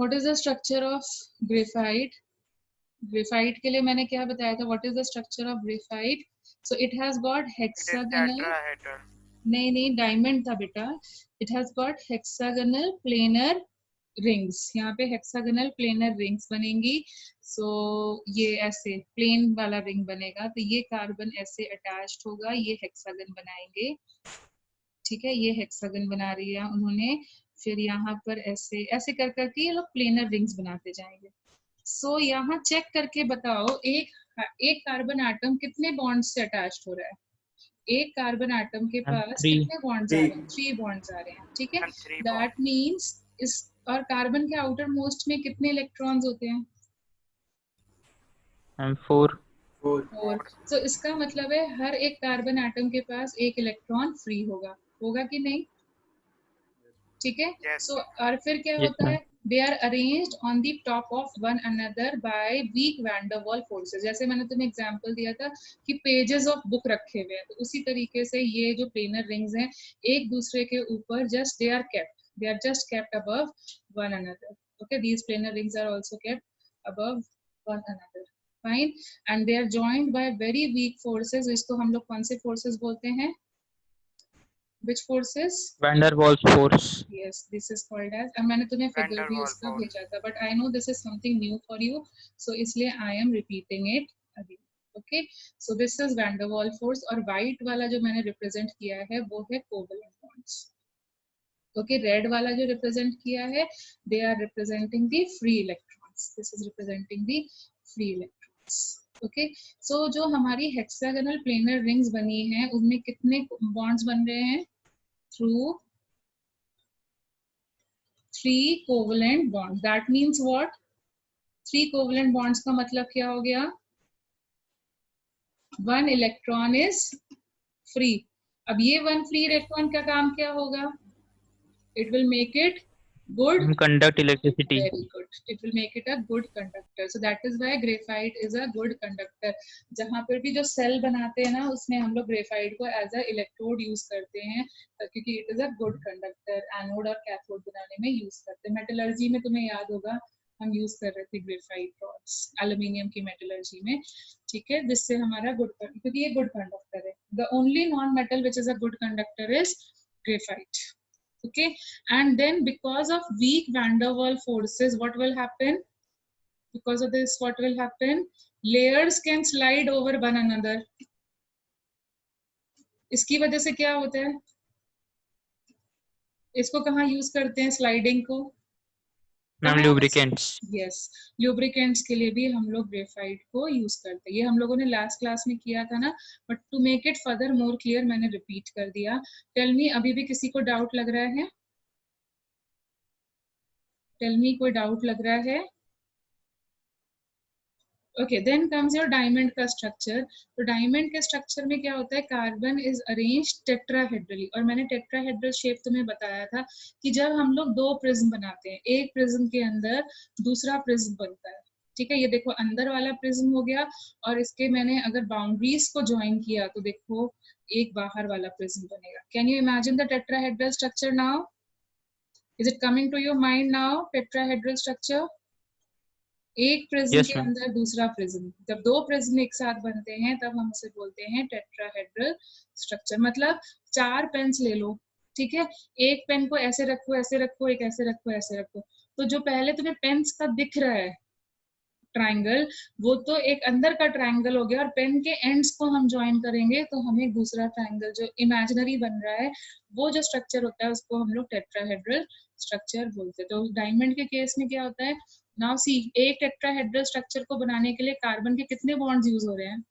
What is the structure of graphite? Graphite के लिए मैंने क्या बताया था? What is the structure of graphite? So it has got hexagonal, नहीं डायमंड था बेटा। It has got hexagonal planar rings, यहाँ पे हेक्सागोनल प्लेनर रिंग्स बनेंगी। सो ये ऐसे प्लेन वाला रिंग बनेगा, तो ये कार्बन ऐसे अटैच्ड होगा, ये हेक्सागन बनाएंगे, ठीक है। ये हेक्सागन बना रही है उन्होंने, फिर यहाँ पर ऐसे ऐसे कर करके ये लोग प्लेनर रिंग्स बनाते जाएंगे। सो यहाँ चेक करके बताओ, एक कार्बन एटम कितने बॉन्ड से अटैच्ड हो रहा है? एक कार्बन एटम के पास कितने बॉन्ड्स आ रहे हैं? 3 बॉन्ड्स आ रहे हैं, ठीक है। दैट मींस इस, और कार्बन के आउटर मोस्ट में कितने इलेक्ट्रॉन्स होते हैं? 4। सो इसका मतलब है हर एक कार्बन एटम के पास एक इलेक्ट्रॉन फ्री होगा, होगा कि नहीं? ठीक है। सो और फिर क्या होता है? They are arranged on the top of one another by weak van der Waals forces. जैसे मैंने तुम्हें एग्जांपल दिया था कि पेजेस ऑफ बुक रखे हुए हैं, तो उसी तरीके से ये जो प्लेनर रिंग्स हैं एक दूसरे के ऊपर just they are just kept above one another. Okay, these planar rings are also kept above one another, fine. And they are joined by very weak forces. इसको हम लोग कौन से फोर्सेस बोलते हैं? Which forces? Van der Waals force. Yes, this is called as, and मैंने तुम्हें figure भी उसका भेजा था, but I know this is something new for you, so इसलिए I am repeating it again. Okay, so this is van der Waals force, और white वाला जो मैंने represent किया है वो है covalent bonds. Okay, red वाला जो represent किया है, they are representing the free electrons. This is representing the free electrons. Okay, so जो हमारी hexagonal planar rings बनी हैं उनमें कितने bonds बन रहे हैं? Through 3 covalent bonds. That means what? 3 covalent bonds का मतलब क्या हो गया? 1 electron is free. अब ये 1 free electron का काम क्या होगा? It will make it good. Conduct electricity. Very good. It will make it a good conductor. So that is why graphite is a good conductor. जहाँ पर भी जो सेल बनाते हैं ना उसमें हम लोग ग्रेफाइट को एज अ इलेक्ट्रोड यूज करते हैं, क्योंकि it is a good conductor. Anode और कैथोड बनाने में यूज करते हैं। मेटलर्जी में तुम्हें याद होगा हम यूज कर रहे थे ग्रेफाइट रॉड्स एल्यूमिनियम की मेटलर्जी में, ठीक है, जिससे हमारा गुड, क्योंकि ये गुड कंडक्टर है। The only non metal which is a good conductor is graphite. Okay, and then because of weak van der Waals forces, what will happen? Because of this, what will happen? Layers can slide over one another. इसकी वजह से क्या होता है? इसको कहाँ use करते हैं स्लाइडिंग को? Lubricants. Yes, lubricants के लिए भी हम लोग ग्रेफाइट को यूज करते हैं। ये हम लोगों ने लास्ट क्लास में किया था ना, but to make it further more clear मैंने रिपीट कर दिया। टेल मी, अभी भी किसी को डाउट लग रहा है? टेल मी, कोई डाउट लग रहा है? Okay, then comes your diamond का स्ट्रक्चर। तो डायमंड के स्ट्रक्चर में क्या होता है? कार्बन इज अरेंज टेट्राहेड्रली, और मैंने टेट्राहेड्रल शेप तुम्हें बताया था कि जब हम लोग 2 प्रिज्म बनाते हैं, एक प्रिज्म के अंदर दूसरा प्रिज्म बनता है, ठीक है। ये देखो अंदर वाला प्रिज्म हो गया, और इसके मैंने अगर बाउंड्रीज को ज्वाइन किया तो देखो एक बाहर वाला प्रिज्म बनेगा। Can you imagine the tetrahedral structure now? Is it coming to your mind now? Tetrahedral structure, एक प्रिज्म के अंदर दूसरा प्रिज्म, जब 2 प्रिज्म एक साथ बनते हैं तब हम उसे बोलते हैं टेट्राहेड्रल स्ट्रक्चर। मतलब 4 पेन्स ले लो, ठीक है, एक पेन को ऐसे रखो, ऐसे रखो, एक ऐसे रखो, ऐसे रखो, तो जो पहले तुम्हें पेन्स का दिख रहा है ट्रायंगल, वो तो एक अंदर का ट्रायंगल हो गया, और पेन के एंड्स को हम ज्वाइन करेंगे तो हमें दूसरा ट्रायंगल जो इमेजिनरी बन रहा है, वो जो स्ट्रक्चर होता है उसको हम लोग टेट्राहेड्रल स्ट्रक्चर बोलते हैं। तो डायमंड के केस में क्या होता है? नाउ सी, एक टेट्राहेड्रल स्ट्रक्चर को बनाने के लिए कार्बन के कितने बॉन्ड्स यूज हो रहे हैं?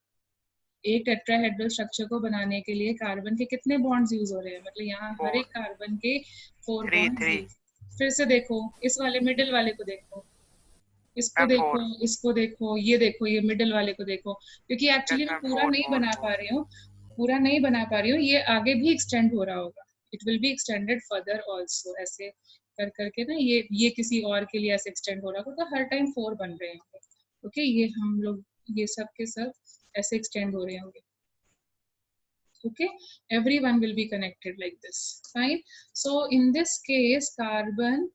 एक टेट्राहेड्रल स्ट्रक्चर को बनाने के लिए कार्बन के कितने बॉन्ड्स यूज हो रहे हैं? मतलब यहाँ हर एक कार्बन के 4 बॉन्ड्स। फिर से देखो, इस वाले मिडिल वाले को देखो, इसको देखो, इसको देखो, ये देखो, ये मिडिल वाले को देखो, क्योंकि एक्चुअली मैं पूरा नहीं बना पा रही हूँ, पूरा नहीं बना पा रही हूँ, ये आगे भी एक्सटेंड हो रहा होगा, it will be extended further also. ऐसे कर करके ना ये किसी और के लिए ऐसे एक्सटेंड हो रहा होगा, तो हर टाइम 4 बन रहे होंगे। ओके, ये हम लोग ये सब के सब ऐसे एक्सटेंड हो रहे होंगे। Okay, everyone will be connected like this, fine. So in this case, carbon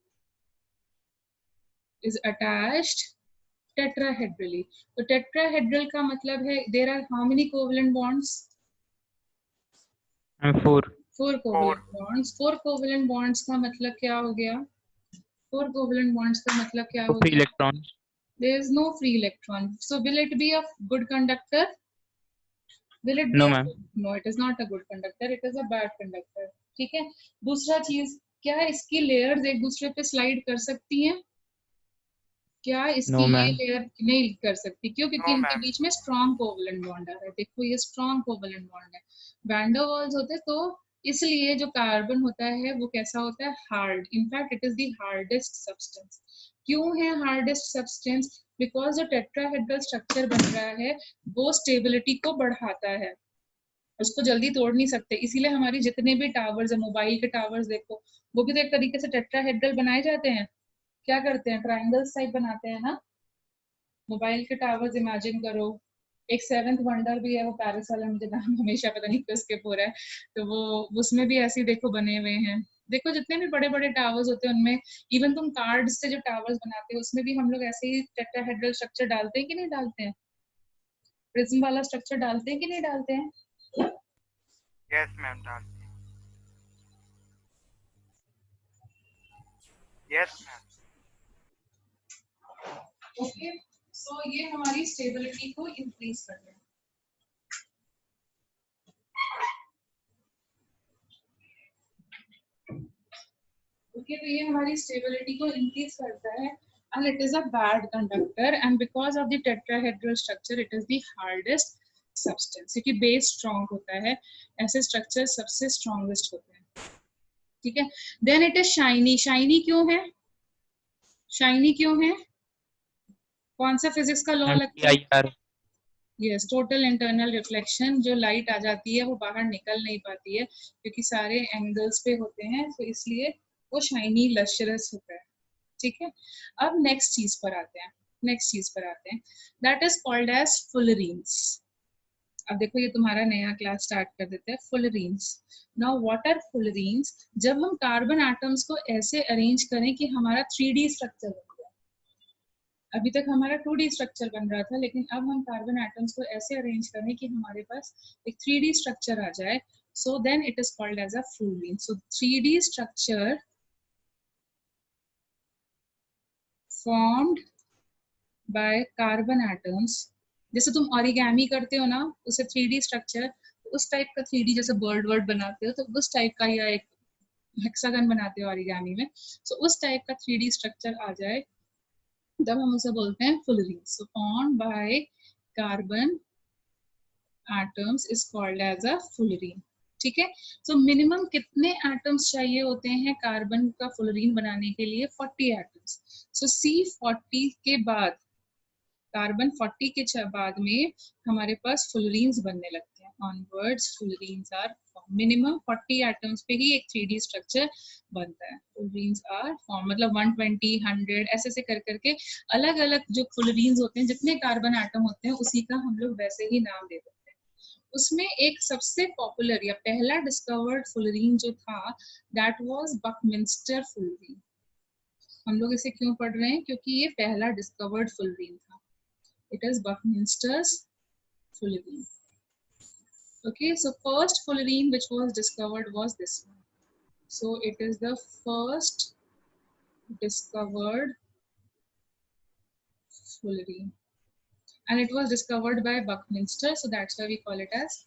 is attached tetrahedrally. तो tetrahedral का मतलब है there are how many covalent bonds? And 4. 4 covalent bonds. 4 covalent bonds का मतलब क्या हो गया? 4 covalent bonds का मतलब क्या हो Free गया? electrons. There is no free electron. So will it be a good conductor? Will it be No, a ma'am. no, it is not a good conductor. It is a bad conductor. ठीक है. दूसरा चीज, क्या इसकी layers एक दूसरे पे slide कर सकती हैं? क्या इसकी No, ये ma'am. लेयर नहीं कर सकती? क्यों? क्योंकि No, इनके ma'am. बीच में स्ट्रॉन्ग कोवलेंट बॉन्ड आ रहा है. देखो ये स्ट्रॉन्ग कोवलेंट बॉन्ड है. वैन डर वाल्स होते तो इसलिए जो कार्बन होता है वो कैसा होता है? Hard. In fact it is the hardest substance. क्यों है हार्डेस्ट सब्सटेंस? बिकॉज जो टेट्राहेड्रल स्ट्रक्चर बन रहा है वो स्टेबिलिटी को बढ़ाता है, उसको जल्दी तोड़ नहीं सकते. इसीलिए हमारी जितने भी टावर्स है, मोबाइल के टावर्स देखो, वो भी तो एक तरीके से टेट्राहेड्रल बनाए जाते हैं. क्या करते हैं? ट्रायंगल्स टाइप बनाते हैं ना. मोबाइल के टावर्स इमेजिन करो. एक सेवेंथ वंडर भी है, वो पेरिस वाला, मुझे नाम हमेशा पता नहीं किस के पूरा है, तो वो उसमें भी ऐसे देखो बने हुए हैं. देखो जितने भी बड़े बड़े टावर्स होते हैं उनमें, इवन तुम कार्ड से जो टावर्स बनाते हो उसमें भी हम लोग ऐसे ही टेट्राहेड्रल स्ट्रक्चर डालते हैं कि नहीं डालते हैं? प्रिज्म वाला स्ट्रक्चर डालते हैं कि नहीं डालते हैं? Yes, ma'am. डालते हैं. Yes, ma'am. ओके. सो ये हमारी स्टेबिलिटी को इंक्रीज कर रहा है. ओके, तो ये हमारी स्टेबिलिटी को इंक्रीज करता है. And it is a bad conductor, and because of the tetrahedral structure it is the hardest substance. क्योंकि बेस स्ट्रॉन्ग होता है, ऐसे स्ट्रक्चर सबसे स्ट्रॉन्गेस्ट होते हैं. ठीक है. Then it is shiny. Shiny क्यों है? शाइनी क्यों है? कौन सा फिजिक्स का लॉ And लगता है? PIR. Yes, total internal reflection. जो लाइट आ जाती है वो बाहर निकल नहीं पाती है क्योंकि सारे एंगल्स पे होते हैं, तो इसलिए वो शाइनी लशरस होता है. ठीक है. अब नेक्स्ट चीज पर आते हैं. That is called as fullerenes. अब देखो ये तुम्हारा नया क्लास स्टार्ट कर देते हैं. Fullerenes. Now what are fullerenes? जब हम कार्बन एटम्स को ऐसे अरेंज करें कि हमारा 3D स्ट्रक्चर बन जाए. अभी तक हमारा 2D स्ट्रक्चर बन रहा था, लेकिन अब हम कार्बन एटम्स को ऐसे अरेंज करें कि हमारे पास एक 3D स्ट्रक्चर आ जाए. So then it is called as a fullerene. So 3D structure formed by carbon atoms. जैसे तुम ऑरिगैमी करते हो ना, उसे 3D स्ट्रक्चर, उस टाइप का 3D, जैसे बर्ड वर्ड बनाते हो तो उस टाइप का, या एक हेक्सागन बनाते हो ऑरिगैमी में, सो उस टाइप का 3D स्ट्रक्चर आ जाए तब हम उसे बोलते हैं fullerene. So formed by carbon atoms is called as a fullerene. ठीक है. सो मिनिमम कितने एटम्स चाहिए होते हैं कार्बन का फुलरीन बनाने के लिए? 40 एटम्स. सो C40 के बाद, कार्बन 40 के बाद में हमारे पास फुलरीन्स बनने लगते हैं. ऑनवर्ड्स फुलरीन्स आर मिनिमम 40 एटम्स पे ही एक 3D स्ट्रक्चर बनता है. फुलरीन्स आर फॉर्म, मतलब 120, 100 ऐसे से कर करके अलग अलग जो फुलरीन्स होते हैं, जितने कार्बन एटम होते हैं उसी का हम लोग वैसे ही नाम दे देते हैं. उसमें एक सबसे पॉपुलर या पहला डिस्कवर्ड फुलरीन जो था, दैट वाज बकमिंस्टर फुलरीन. हम लोग इसे क्यों पढ़ रहे हैं? क्योंकि ये पहला डिस्कवर्ड फुलरीन था. It is Buckminster's fullerene. Okay, so first fullerene which was discovered was this one. So it is the first discovered fullerene, and it was discovered by Buckminster, so that's why we call it as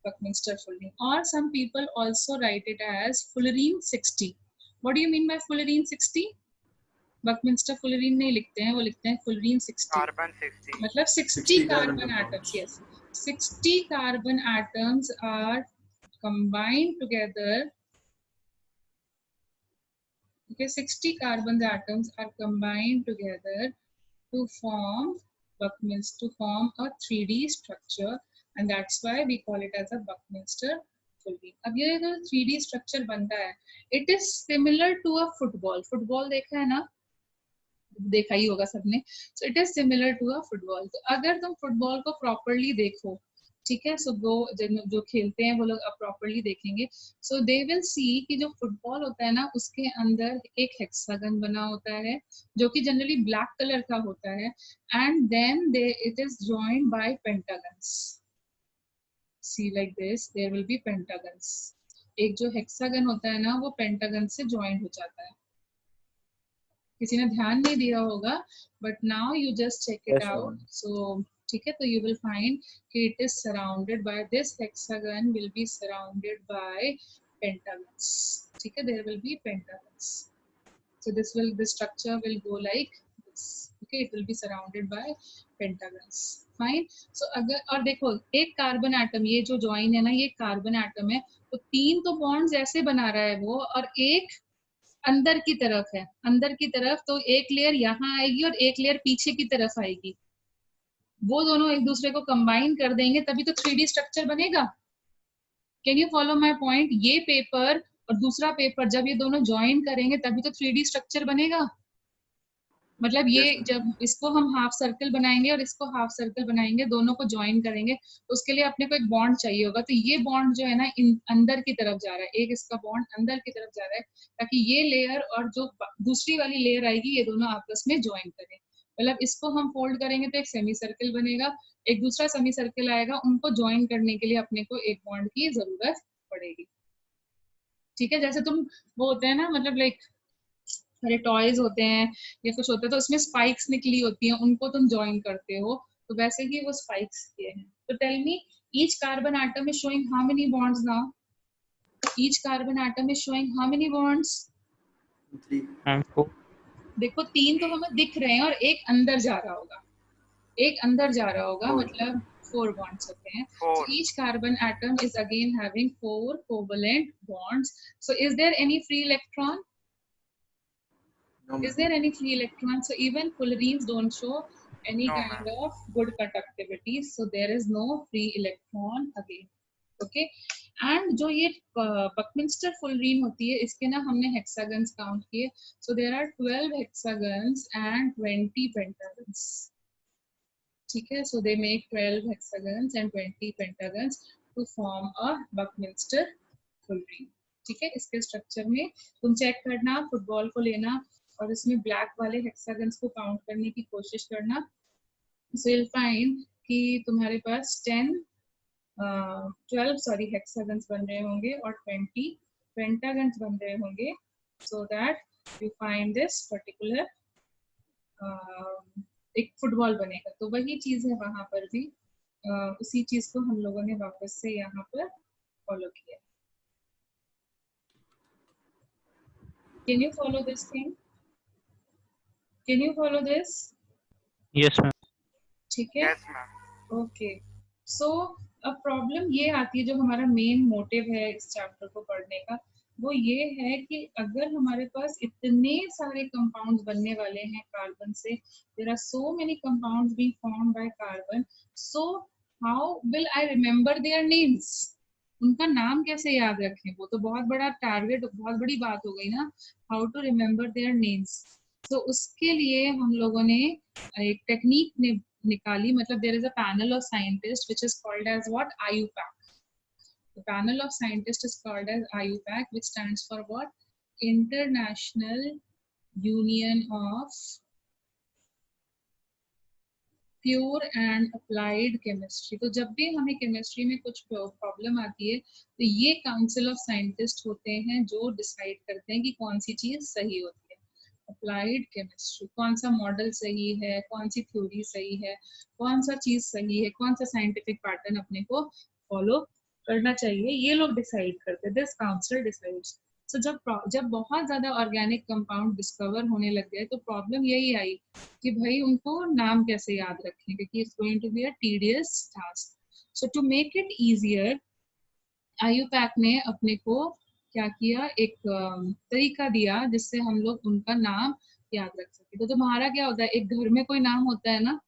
Buckminster fullerene. Or some people also write it as fullerene 60. What do you mean by fullerene 60? Buckminster fullerene नहीं लिखते हैं, वो लिखते हैं fullerene 60. Carbon 60. मतलब 60 carbon atoms. Yes, 60 carbon atoms are combined together. Okay, 60 carbon atoms are combined together to form Buckminster, to form a 3D structure, and that's why we call it as a Buckminster fullerene. अब ये जो 3D structure बनता है, it is similar to a football. Football देखा है ना, देखा ही होगा सबने. So it is similar to a football. तो अगर तुम फुटबॉल को प्रॉपरली देखो ठीक है। सो वो जो खेलते हैं वो लोग अब प्रॉपरली देखेंगे। सो दे विल सी कि जो फुटबॉल होता है ना उसके अंदर एक हेक्सागन बना होता है जो कि जनरली ब्लैक कलर का होता है, and then they it is joined by pentagons. See like this there will be pentagons. एक जो हेक्सागन होता है ना वो पेंटागन से ज्वाइंट हो जाता है। किसी ने ध्यान नहीं दिया होगा, but now you just check it Yes, out. ma'am. So ठीक है, तो यू विल फाइंड कि it is surrounded by this hexagon will be surrounded by pentagons. ठीक है, there will be pentagons. So this structure will go like this. Okay, it will be surrounded by pentagons. Fine. So अगर और देखो एक carbon atom, ये जो join है ना ये कार्बन एटम है, तो तीन तो बॉन्ड्स ऐसे बना रहा है वो, और एक अंदर की तरफ है, अंदर की तरफ, तो एक लेयर यहाँ आएगी और एक लेयर पीछे की तरफ आएगी। वो दोनों एक दूसरे को कंबाइन कर देंगे तभी तो 3D स्ट्रक्चर बनेगा। Can you follow my point? ये पेपर और दूसरा पेपर जब ये दोनों ज्वाइन करेंगे तभी तो 3D स्ट्रक्चर बनेगा। मतलब ये Yes, ma'am. जब इसको हम हाफ सर्कल बनाएंगे और इसको हाफ सर्कल बनाएंगे, दोनों को ज्वाइन करेंगे, तो उसके लिए अपने को एक बॉन्ड चाहिए होगा। तो ये बॉन्ड जो है ना अंदर की तरफ जा रहा है, एक इसका बॉन्ड अंदर की तरफ जा रहा है, ताकि ये लेयर और जो दूसरी वाली लेयर आएगी ये दोनों आपस में ज्वाइन करें। मतलब इसको हम फोल्ड करेंगे तो एक सेमी सर्कल बनेगा, एक दूसरा सेमी सर्कल आएगा, उनको ज्वाइन करने के लिए अपने को एक बॉन्ड की जरूरत पड़ेगी। ठीक है, जैसे तुम वो होते हैं ना, मतलब लाइक सारे टॉयज होते हैं या कुछ होता है तो उसमें स्पाइक्स निकली होती हैं, उनको तुम ज्वाइन करते हो, तो वैसे ही वो स्पाइक्स किए हैं। तो tell me, each carbon atom is showing how many bonds now? Each carbon atom is showing how many bonds? 3. And 4. देखो तीन तो हमें दिख रहे हैं और एक अंदर जा रहा होगा, एक अंदर जा रहा होगा, 4. मतलब 4 बॉन्ड्स होते हैं। So 4. each carbon atom is again having 4 covalent bonds. So is there any free electron? No, Is ma'am. there any free electron? So even fullerenes don't show any No, kind ma'am. of good conductivity. So there is no free electron again. Okay. And जो ये Buckminster fullerene होती है, इसके ना हमने hexagons count किए. So there are 12 hexagons and 20 pentagons. ठीक है, so they make 12 hexagons and 20 pentagons to form a Buckminster fullerene. ठीक है, इसके स्ट्रक्चर में तुम चेक करना, फुटबॉल को लेना और इसमें ब्लैक वाले हेक्सागन्स को काउंट करने की कोशिश करना. सो you'll find कि तुम्हारे पास 12 सॉरी हेक्सागन्स बन रहे होंगे और 20 पेंटागन्स बन रहे होंगे, so that you find this particular एक फुटबॉल बनेगा. तो वही चीज है वहां पर भी, उसी चीज को हम लोगों ने वापस से यहाँ पर फॉलो किया. Can you follow this thing? Can you follow this? Yes, ma'am. ठीक है, Yes, ma'am. ओके. सो अब प्रॉब्लम ये आती है, जो हमारा मेन मोटिव है इस चैप्टर को पढ़ने का, वो ये है कि अगर हमारे पास इतने सारे कंपाउंड्स बनने वाले हैं कार्बन से, there are so many compounds being formed by carbon, so how will I remember their names? उनका नाम कैसे याद रखें? वो तो बहुत बड़ा टारगेट, बहुत बड़ी बात हो गई ना, how to remember their names. तो उसके लिए हम लोगों ने एक टेक्निक निकाली, मतलब there is a panel of scientists which is called as what? IUPAC. The panel of scientists is called as IUPAC, which stands for what? International Union of pure and applied chemistry. तो जब भी हमें chemistry में कुछ problem आती है तो ये काउंसिल ऑफ साइंटिस्ट होते हैं जो डिसाइड करते हैं कि कौन सी चीज सही होती है. अप्लाइड केमिस्ट्री, कौन सा मॉडल सही है, कौन सी थ्योरी सही है, कौन सा चीज सही है, कौन सा साइंटिफिक पैटर्न अपने को फॉलो करना चाहिए, ये लोग डिसाइड करते हैं. This council decides. सो जब बहुत ज्यादा ऑर्गेनिक कंपाउंड डिस्कवर होने लग गए तो प्रॉब्लम यही आई कि भाई उनको नाम कैसे याद रखें, क्योंकि it's going to be a tedious task. So to make it easier, IUPAC ने अपने को क्या किया, एक तरीका दिया जिससे हम लोग उनका नाम याद रख सके. तो तुम्हारा क्या होता है, एक घर में कोई नाम होता है ना.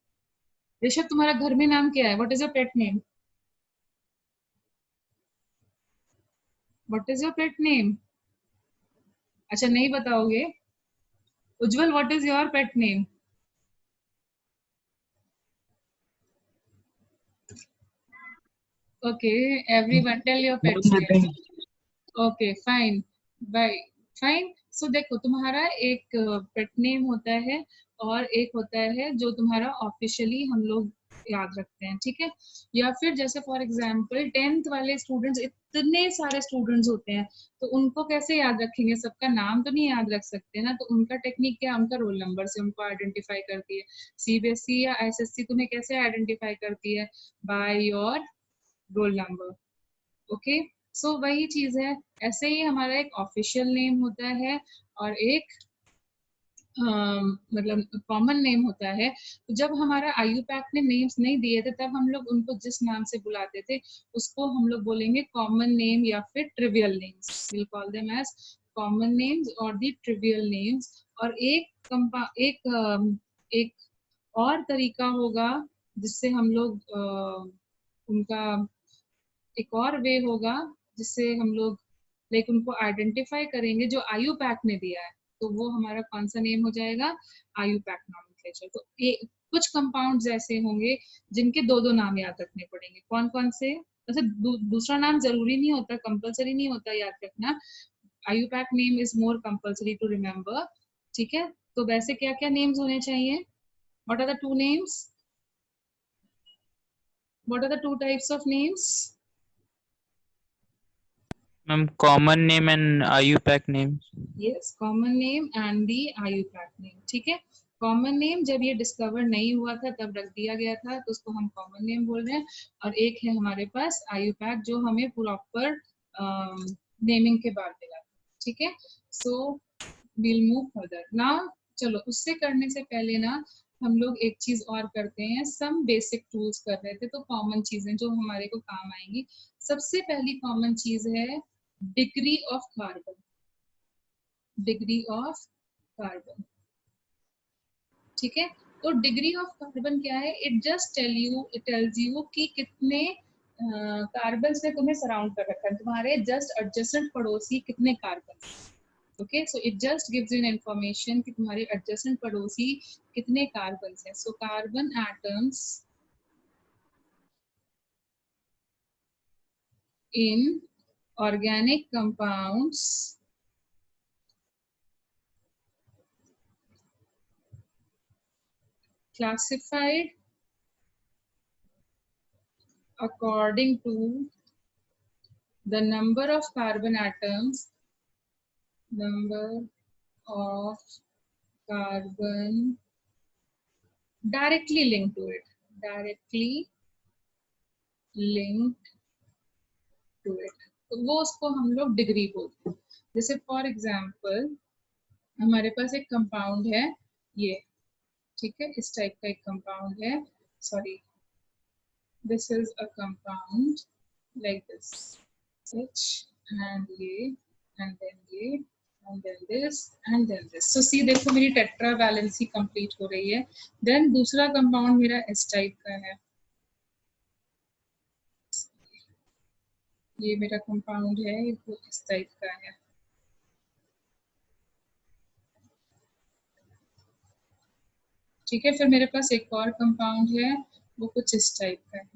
ऋषभ, तुम्हारा घर में नाम क्या है? What is your pet name? What is your pet name? अच्छा नहीं बताओगे. Ujjwal, what is your pet name? Okay, everyone tell your pet's name. Okay fine by fine. So देखो तुम्हारा एक पेट नेम होता है और एक होता है जो तुम्हारा ऑफिशियली हम लोग याद रखते हैं, ठीक है. या फिर जैसे फॉर एग्जांपल 10th वाले स्टूडेंट्स, इतने सारे स्टूडेंट्स होते हैं, तो उनको कैसे याद रखेंगे? सबका नाम तो नहीं याद रख सकते ना. तो उनका टेक्निक क्या, उनका रोल नंबर से उनको आइडेंटिफाई करती है. सीबीएसई या एसएससी तुम्हें कैसे आइडेंटिफाई करती है? By your roll number. Okay, so वही चीज है. ऐसे ही हमारा एक ऑफिशियल नेम होता है और एक मतलब कॉमन नेम होता है. तो जब हमारा आईयूपैक ने नेम्स नहीं दिए थे, तब हम लोग उनको जिस नाम से बुलाते थे उसको हम लोग बोलेंगे कॉमन नेम या फिर trivial names. Will call them as common names और दी ट्रिवियल नेम्स. और एक और तरीका होगा जिससे हम लोग उनका एक और वे होगा जिससे हम लोग लाइक उनको आइडेंटिफाई करेंगे जो आयु पैक ने दिया है. तो वो हमारा कौन सा नेम हो जाएगा? आयु पैक नॉमेनक्लेचर. तो ये कुछ कंपाउंड्स ऐसे होंगे जिनके दो दो नाम याद रखने पड़ेंगे. कौन कौन से? वैसे दूसरा नाम जरूरी नहीं होता, कंपलसरी नहीं होता याद रखना. IUPAC name is more compulsory to remember, ठीक है. तो वैसे क्या क्या नेम्स होने चाहिए? What are the two names? What are the two types of names? Ma'am common name and IUPAC name. Yes, common name and the IUPAC name, ठीक है. कॉमन नेम जब ये डिस्कवर नहीं हुआ था तब रख दिया गया था, तो उसको हम कॉमन नेम बोल रहे हैं. और एक है हमारे पास आईयूपैक जो हमें प्रॉपर नेमिंग के बाद मिला, ठीक है. So will move further now. चलो, उससे करने से पहले ना हम लोग एक चीज और करते हैं. सम बेसिक टूल्स कर रहे थे, तो कॉमन चीजें जो हमारे को काम आएंगी. सबसे पहली कॉमन चीज है degree of carbon. Degree of carbon, ठीक है. तो डिग्री ऑफ कार्बन क्या है? इट टेल्स यू कि कितने कार्बन से तुम्हें सराउंड कर रखा है. तुम्हारे जस्ट एडजेसेंट पड़ोसी कितने carbon. Okay, so it just gives you information कि तुम्हारे एडजेसेंट पड़ोसी कितने कार्बन हैं. So carbon atoms in organic compounds classified according to the number of carbon atoms, number of carbon directly linked to it, directly linked to it. तो वो उसको हम लोग डिग्री बोलते हैं. जैसे फॉर एग्जांपल हमारे पास एक कंपाउंड है ये, ठीक है. इस टाइप का एक कंपाउंड है. Sorry, this is a compound like this, H and ये and then ये and then this and then this. So see, देखो मेरी टेट्रा वैलेंसी कंप्लीट हो रही है. देन दूसरा कंपाउंड मेरा इस टाइप का है. ये मेरा कंपाउंड है, वो इस टाइप का है. ठीक है. फिर मेरे पास एक और कंपाउंड है, वो कुछ इस टाइप का है.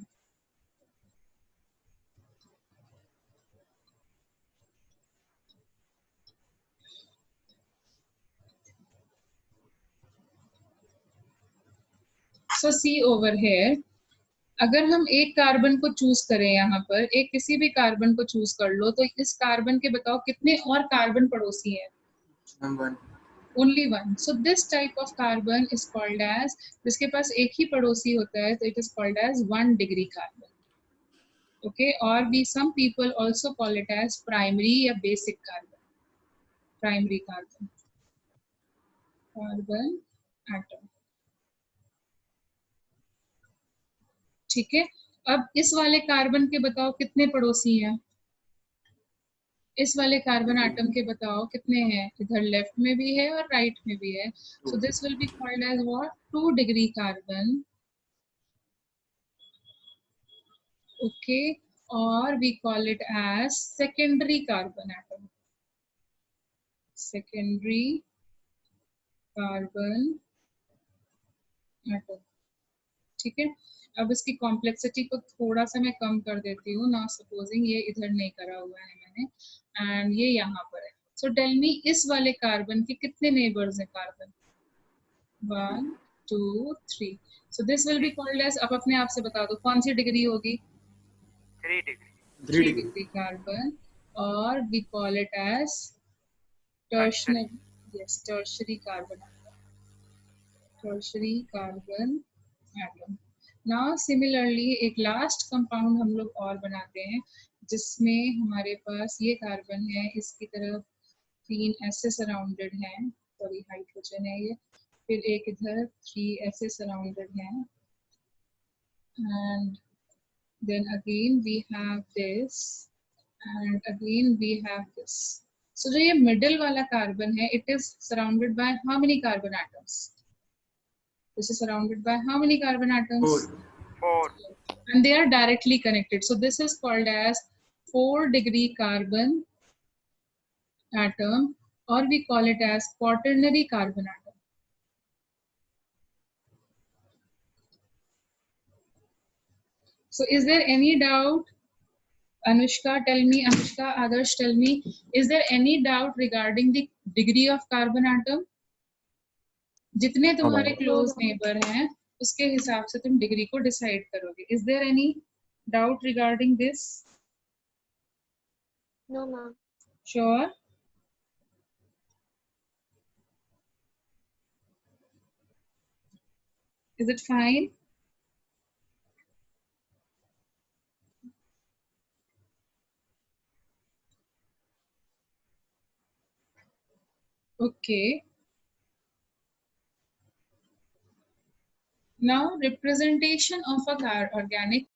So see over here, अगर हम एक कार्बन को चूज करें, यहाँ पर एक किसी भी कार्बन को चूज कर लो, तो इस कार्बन के बताओ कितने और कार्बन पड़ोसी हैं? One. Only one. So this type of carbon is called as, जिसके पास एक ही पड़ोसी होता है, तो it is called as 1 degree carbon. Okay, or we some people also call it as primary या basic carbon. Primary carbon atom. ठीक है. अब इस वाले कार्बन के बताओ कितने पड़ोसी हैं? इस वाले कार्बन एटम के बताओ कितने हैं? इधर लेफ्ट में भी है और राइट में भी है. So this will be called as what? 2 degree carbon. Okay, or we call it as secondary carbon atom. Secondary carbon atom. ठीक है, अब इसकी कॉम्प्लेक्सिटी को थोड़ा सा मैं कम कर देती हूँ ना, सपोजिंग ये इधर नहीं करा हुआ है मैंने एंड ये यहाँ पर है। सो टेल मी इस वाले कार्बन के कितने नेबर्स हैं carbon? 1 2 3। So this will be called as, अब अपने आप से बता दो कौन सी डिग्री होगी? 3 degree. 3 3 degree. डिग्री कार्बन, और we call it as tertiary, yes tertiary carbon, tertiary carbon atom. Now similarly एक लास्ट कंपाउंड हम लोग और बनाते हैं जिसमें हमारे पास ये कार्बन है, इसकी तरफ 3 ऐसे सराउंडेड हैं, सॉरी हाइड्रोजन है ये, फिर एक इधर 3 ऐसे सराउंडेड हैं, and then again we have this and again we have this. So जो ये middle वाला कार्बन है, it is surrounded by how many carbon atoms? This is surrounded by how many carbon atoms? 4. 4. And they are directly connected. So this is called as 4-degree carbon atom, or we call it as quaternary carbon atom. So is there any doubt? Anushka, tell me, Anushka, Adarsh, tell me, is there any doubt regarding the degree of carbon atom? जितने तुम्हारे close neighbour हैं उसके हिसाब से तुम degree को decide करोगे. Is there any doubt regarding this? No, ma'am. Sure. Is it fine? Okay. Now representation of a organic